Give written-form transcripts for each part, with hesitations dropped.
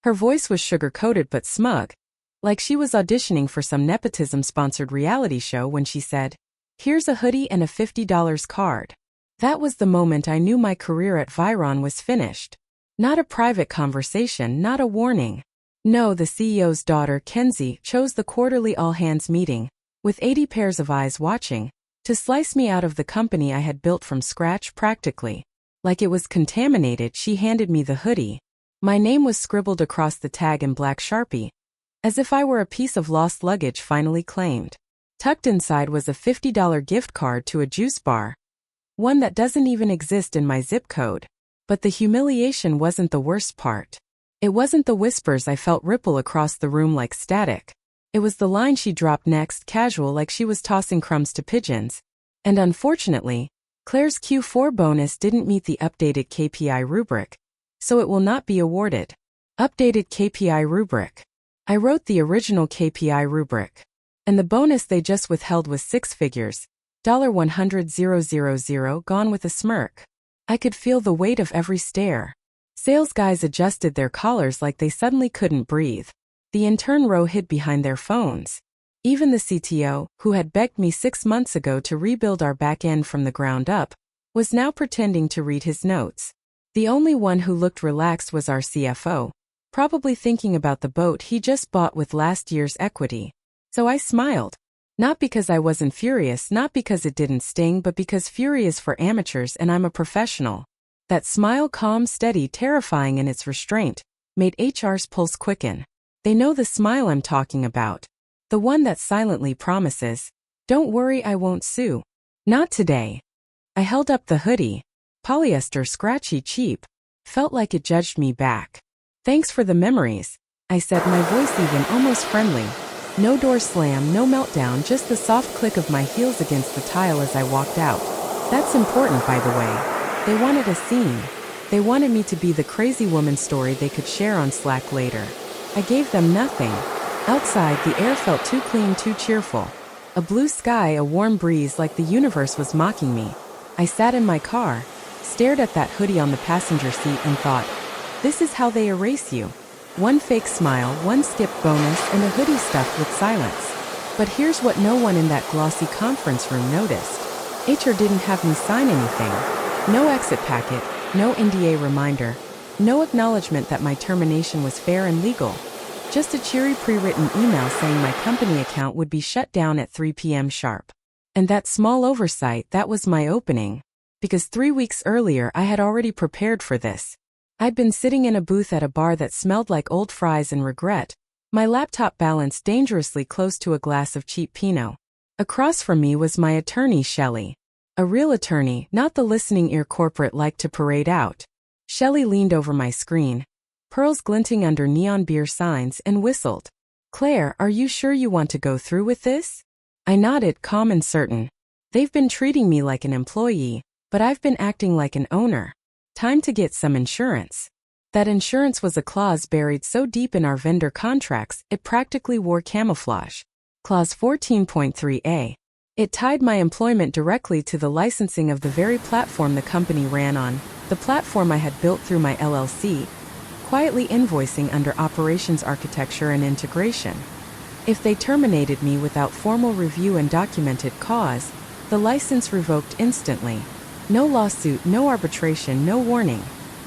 Her voice was sugar-coated but smug, like she was auditioning for some Nepotism-sponsored reality show when she said, "Here's a hoodie and a $50 card." That was the moment I knew my career at Viron was finished. Not a private conversation, not a warning. No, the CEO's daughter, Kenzie, chose the quarterly all-hands meeting, with 80 pairs of eyes watching, to slice me out of the company I had built from scratch practically. Like it was contaminated, she handed me the hoodie. My name was scribbled across the tag in black Sharpie, as if I were a piece of lost luggage finally claimed. Tucked inside was a $50 gift card to a juice bar, one that doesn't even exist in my zip code. But the humiliation wasn't the worst part. It wasn't the whispers I felt ripple across the room like static. It was the line she dropped next, casual like she was tossing crumbs to pigeons. And unfortunately, Claire's Q4 bonus didn't meet the updated KPI rubric, so it will not be awarded. Updated KPI rubric. I wrote the original KPI rubric. And the bonus they just withheld was six figures, $100,000, gone with a smirk. I could feel the weight of every stare. Sales guys adjusted their collars like they suddenly couldn't breathe. The intern row hid behind their phones. Even the CTO, who had begged me 6 months ago to rebuild our back end from the ground up, was now pretending to read his notes. The only one who looked relaxed was our CFO, probably thinking about the boat he just bought with last year's equity. So I smiled. Not because I wasn't furious, not because it didn't sting, but because fury is for amateurs and I'm a professional. That smile, calm, steady, terrifying in its restraint, made HR's pulse quicken. They know the smile I'm talking about. The one that silently promises, "Don't worry, I won't sue." Not today. I held up the hoodie. Polyester, scratchy, cheap. Felt like it judged me back. "Thanks for the memories," I said, my voice even almost friendly. No door slam, no meltdown, just the soft click of my heels against the tile as I walked out. That's important, by the way. They wanted a scene. They wanted me to be the crazy woman story they could share on Slack later. I gave them nothing. Outside, the air felt too clean, too cheerful. A blue sky, a warm breeze, like the universe was mocking me. I sat in my car, stared at that hoodie on the passenger seat and thought, this is how they erase you. One fake smile, one skipped bonus, and a hoodie stuffed with silence. But here's what no one in that glossy conference room noticed. HR didn't have me sign anything. No exit packet, no NDA reminder, no acknowledgement that my termination was fair and legal. Just a cheery pre-written email saying my company account would be shut down at 3 p.m. sharp. And that small oversight, that was my opening. Because 3 weeks earlier I had already prepared for this. I'd been sitting in a booth at a bar that smelled like old fries and regret, my laptop balanced dangerously close to a glass of cheap Pinot. Across from me was my attorney, Shelley. A real attorney, not the listening ear corporate liked to parade out. Shelley leaned over my screen, pearls glinting under neon beer signs, and whistled. "Claire, are you sure you want to go through with this?" I nodded, calm and certain. They've been treating me like an employee, but I've been acting like an owner. Time to get some insurance. That insurance was a clause buried so deep in our vendor contracts, it practically wore camouflage. Clause 14.3a. It tied my employment directly to the licensing of the very platform the company ran on, the platform I had built through my LLC, quietly invoicing under operations architecture and integration. If they terminated me without formal review and documented cause, the license revoked instantly. No lawsuit, no arbitration, no warning.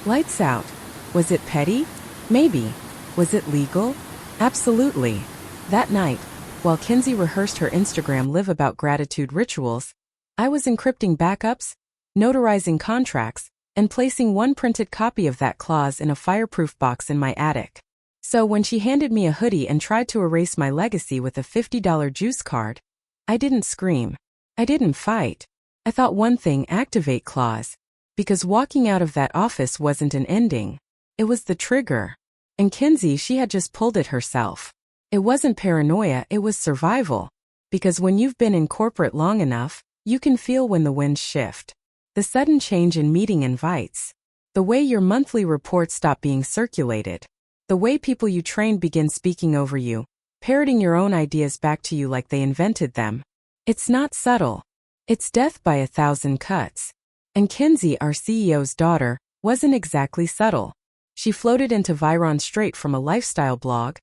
Lights out. Was it petty? Maybe. Was it legal? Absolutely. That night, while Kenzie rehearsed her Instagram live-about gratitude rituals, I was encrypting backups, notarizing contracts, and placing one printed copy of that clause in a fireproof box in my attic. So when she handed me a hoodie and tried to erase my legacy with a $50 juice card, I didn't scream. I didn't fight. I thought one thing, activate clause. Because walking out of that office wasn't an ending. It was the trigger. And Kenzie, she had just pulled it herself. It wasn't paranoia, it was survival. Because when you've been in corporate long enough, you can feel when the winds shift. The sudden change in meeting invites. The way your monthly reports stop being circulated. The way people you trained begin speaking over you, parroting your own ideas back to you like they invented them. It's not subtle. It's death by 1,000 cuts. And Kenzie, our CEO's daughter, wasn't exactly subtle. She floated into Viron straight from a lifestyle blog,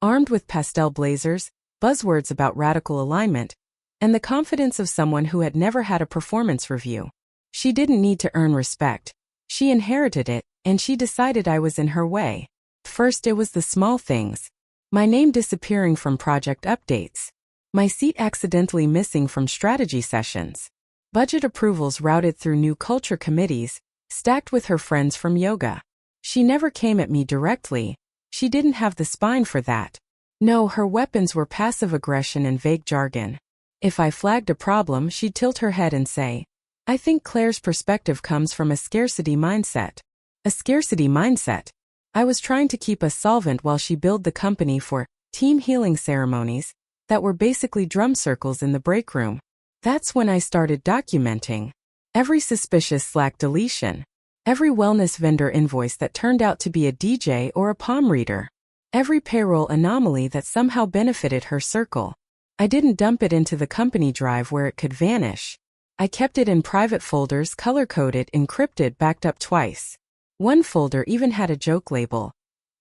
armed with pastel blazers, buzzwords about radical alignment, and the confidence of someone who had never had a performance review. She didn't need to earn respect. She inherited it, and she decided I was in her way. First, it was the small things. My name disappearing from project updates. My seat accidentally missing from strategy sessions. Budget approvals routed through new culture committees, stacked with her friends from yoga. She never came at me directly. She didn't have the spine for that. No, her weapons were passive aggression and vague jargon. If I flagged a problem, she'd tilt her head and say, "I think Claire's perspective comes from a scarcity mindset." A scarcity mindset. I was trying to keep us solvent while she billed the company for team healing ceremonies that were basically drum circles in the break room. That's when I started documenting every suspicious Slack deletion, every wellness vendor invoice that turned out to be a DJ or a palm reader, every payroll anomaly that somehow benefited her circle. I didn't dump it into the company drive where it could vanish. I kept it in private folders, color-coded, encrypted, backed up twice. One folder even had a joke label: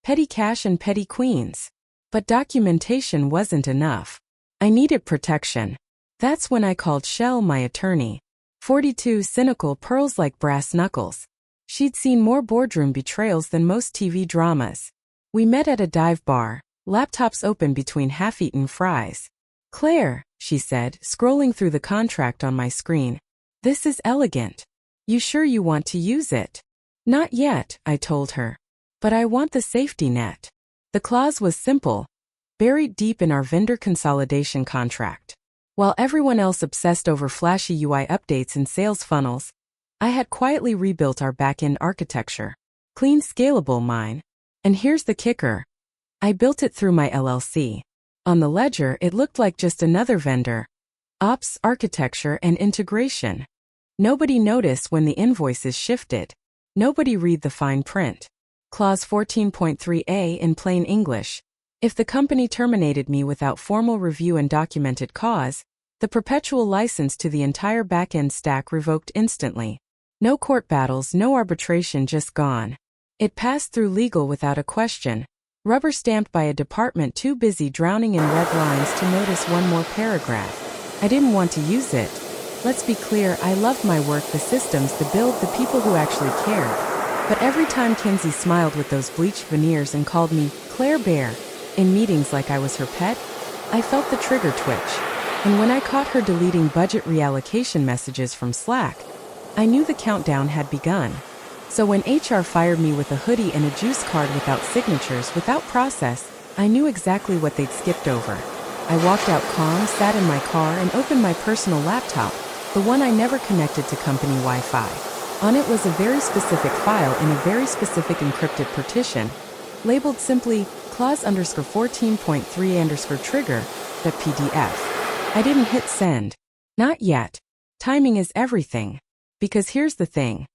Petty Cash and Petty Queens. But documentation wasn't enough. I needed protection. That's when I called Shell, my attorney. 42, cynical, pearls like brass knuckles. She'd seen more boardroom betrayals than most TV dramas. We met at a dive bar, laptops open between half-eaten fries. "Claire," she said, scrolling through the contract on my screen. "This is elegant. You sure you want to use it?" "Not yet," I told her. "But I want the safety net." The clause was simple, buried deep in our vendor consolidation contract. While everyone else obsessed over flashy UI updates and sales funnels, I had quietly rebuilt our back-end architecture. Clean, scalable, mine. And here's the kicker. I built it through my LLC. On the ledger, it looked like just another vendor. Ops, architecture, and integration. Nobody noticed when the invoices shifted. Nobody read the fine print. Clause 14.3a in plain English. If the company terminated me without formal review and documented cause, the perpetual license to the entire back-end stack revoked instantly. No court battles, no arbitration, just gone. It passed through legal without a question, rubber-stamped by a department too busy drowning in red lines to notice one more paragraph. I didn't want to use it. Let's be clear, I loved my work, the systems, the build, the people who actually cared. But every time Kinsey smiled with those bleached veneers and called me Claire Bear in meetings like I was her pet, I felt the trigger twitch. And when I caught her deleting budget reallocation messages from Slack, I knew the countdown had begun. So when HR fired me with a hoodie and a juice card without signatures, without process, I knew exactly what they'd skipped over. I walked out calm, sat in my car, and opened my personal laptop, the one I never connected to company Wi-Fi. On it was a very specific file in a very specific encrypted partition, labeled simply clause_14.3_trigger.pdf. I didn't hit send. Not yet. Timing is everything. Because here's the thing.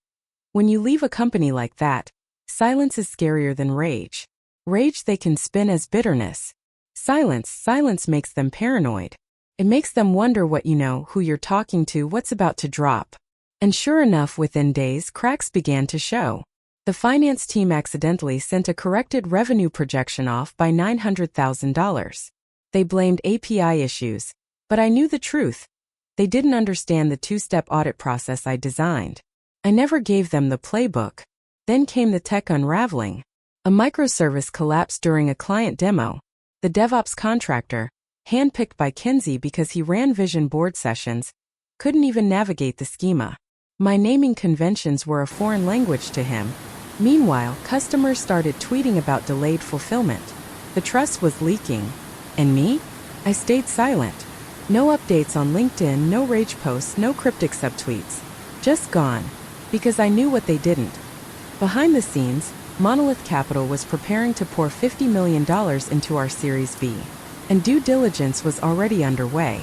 When you leave a company like that, silence is scarier than rage. Rage they can spin as bitterness. Silence makes them paranoid. It makes them wonder what you know, who you're talking to, what's about to drop. And sure enough, within days, cracks began to show. The finance team accidentally sent a corrected revenue projection off by $900,000. They blamed API issues. But I knew the truth. They didn't understand the two-step audit process I designed. I never gave them the playbook. Then came the tech unraveling. A microservice collapsed during a client demo. The DevOps contractor, handpicked by Kinsey because he ran vision board sessions, couldn't even navigate the schema. My naming conventions were a foreign language to him. Meanwhile, customers started tweeting about delayed fulfillment. The trust was leaking. And me? I stayed silent. No updates on LinkedIn, no rage posts, no cryptic subtweets. Just gone. Because I knew what they didn't. Behind the scenes, Monolith Capital was preparing to pour $50 million into our Series B. And due diligence was already underway.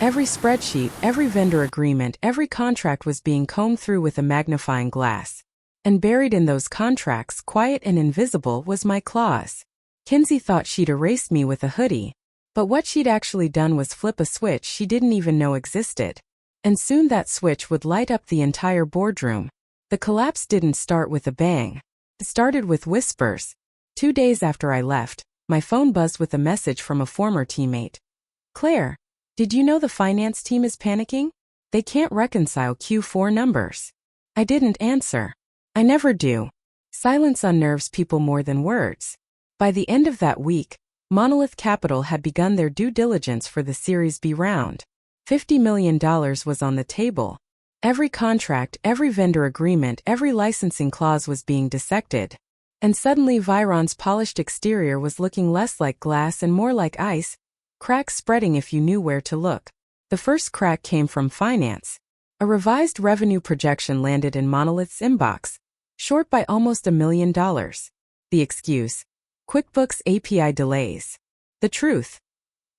Every spreadsheet, every vendor agreement, every contract was being combed through with a magnifying glass. And buried in those contracts, quiet and invisible, was my clause. Kinsey thought she'd erased me with a hoodie. But what she'd actually done was flip a switch she didn't even know existed. And soon that switch would light up the entire boardroom. The collapse didn't start with a bang. It started with whispers. 2 days after I left, my phone buzzed with a message from a former teammate. "Claire, did you know the finance team is panicking? They can't reconcile Q4 numbers." I didn't answer. I never do. Silence unnerves people more than words. By the end of that week, Monolith Capital had begun their due diligence for the Series B round. $50 million was on the table. Every contract, every vendor agreement, every licensing clause was being dissected. And suddenly Viron's polished exterior was looking less like glass and more like ice, cracks spreading if you knew where to look. The first crack came from finance. A revised revenue projection landed in Monolith's inbox, short by almost $1 million. The excuse: QuickBooks API delays. The truth: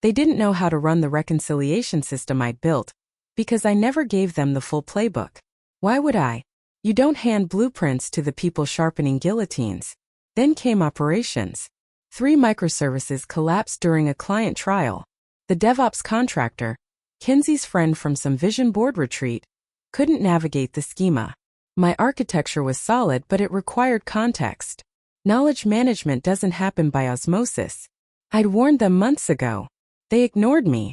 they didn't know how to run the reconciliation system I'd built, because I never gave them the full playbook. Why would I? You don't hand blueprints to the people sharpening guillotines. Then came operations. 3 microservices collapsed during a client trial. The DevOps contractor, Kinsey's friend from some vision board retreat, couldn't navigate the schema. My architecture was solid, but it required context. Knowledge management doesn't happen by osmosis. I'd warned them months ago. They ignored me.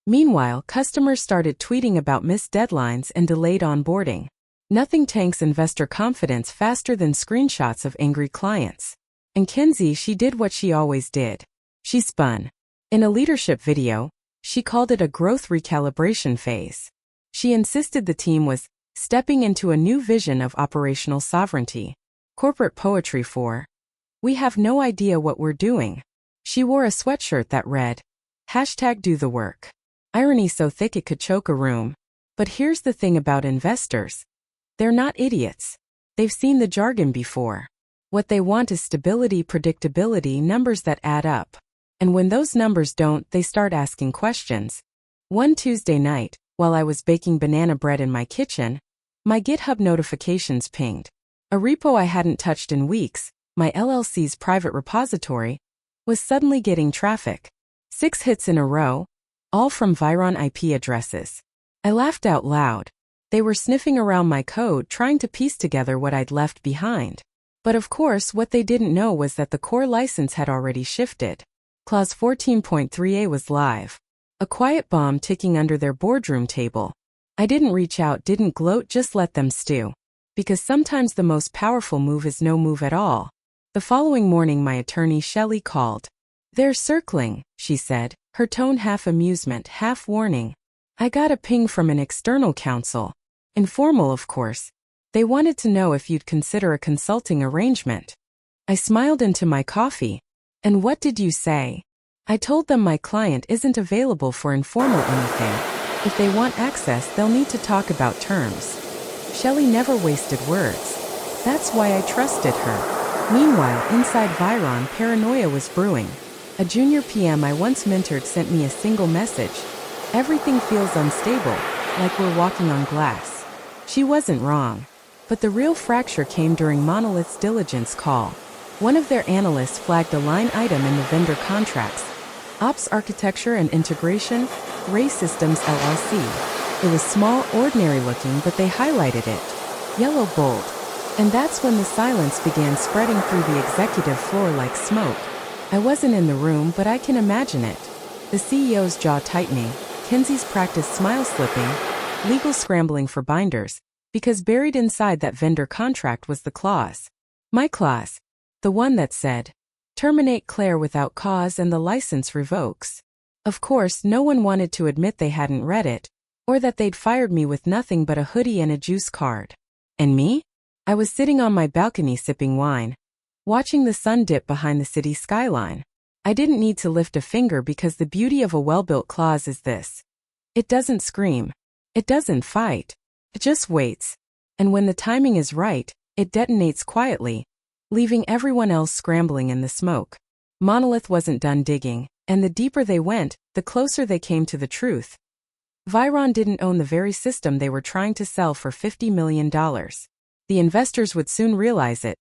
Meanwhile, customers started tweeting about missed deadlines and delayed onboarding. Nothing tanks investor confidence faster than screenshots of angry clients. And Kinsey, she did what she always did. She spun. In a leadership video, she called it a growth recalibration phase. She insisted the team was stepping into a new vision of operational sovereignty. Corporate poetry for, "We have no idea what we're doing." She wore a sweatshirt that read, #do the work. Irony so thick it could choke a room. But here's the thing about investors. They're not idiots. They've seen the jargon before. What they want is stability, predictability, numbers that add up. And when those numbers don't, they start asking questions. One Tuesday night, while I was baking banana bread in my kitchen, my GitHub notifications pinged. A repo I hadn't touched in weeks, my LLC's private repository, was suddenly getting traffic. 6 hits in a row, all from Viron IP addresses. I laughed out loud. They were sniffing around my code trying to piece together what I'd left behind. But of course, what they didn't know was that the core license had already shifted. Clause 14.3a was live. A quiet bomb ticking under their boardroom table. I didn't reach out, didn't gloat, just let them stew. Because sometimes the most powerful move is no move at all. The following morning my attorney Shelley called. "They're circling," she said, her tone half amusement, half warning. I got a ping from an external counsel. Informal, of course. They wanted to know if you'd consider a consulting arrangement. I smiled into my coffee. "And what did you say?" I told them my client isn't available for informal anything. If they want access, they'll need to talk about terms. Shelley never wasted words. That's why I trusted her. Meanwhile, inside Viron, paranoia was brewing. A junior PM I once mentored sent me a single message. "Everything feels unstable, like we're walking on glass." She wasn't wrong. But the real fracture came during Monolith's diligence call. One of their analysts flagged a line item in the vendor contracts. Ops Architecture and Integration, Ray Systems LLC. It was small, ordinary looking, but they highlighted it. Yellow bold. And that's when the silence began spreading through the executive floor like smoke. I wasn't in the room, but I can imagine it. The CEO's jaw tightening, Kinsey's practice smile slipping, legal scrambling for binders, because buried inside that vendor contract was the clause. My clause. The one that said, "Terminate Claire without cause and the license revokes." Of course, no one wanted to admit they hadn't read it, or that they'd fired me with nothing but a hoodie and a juice card. And me? I was sitting on my balcony sipping wine, watching the sun dip behind the city skyline. I didn't need to lift a finger because the beauty of a well-built clause is this. It doesn't scream. It doesn't fight. It just waits. And when the timing is right, it detonates quietly, leaving everyone else scrambling in the smoke. Monolith wasn't done digging, and the deeper they went, the closer they came to the truth. Viron didn't own the very system they were trying to sell for $50 million. The investors would soon realize it.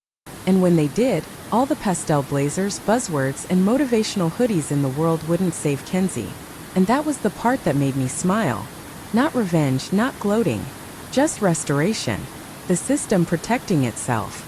And when they did, all the pastel blazers, buzzwords, and motivational hoodies in the world wouldn't save Kinsey. And that was the part that made me smile. Not revenge, not gloating. Just restoration. The system protecting itself.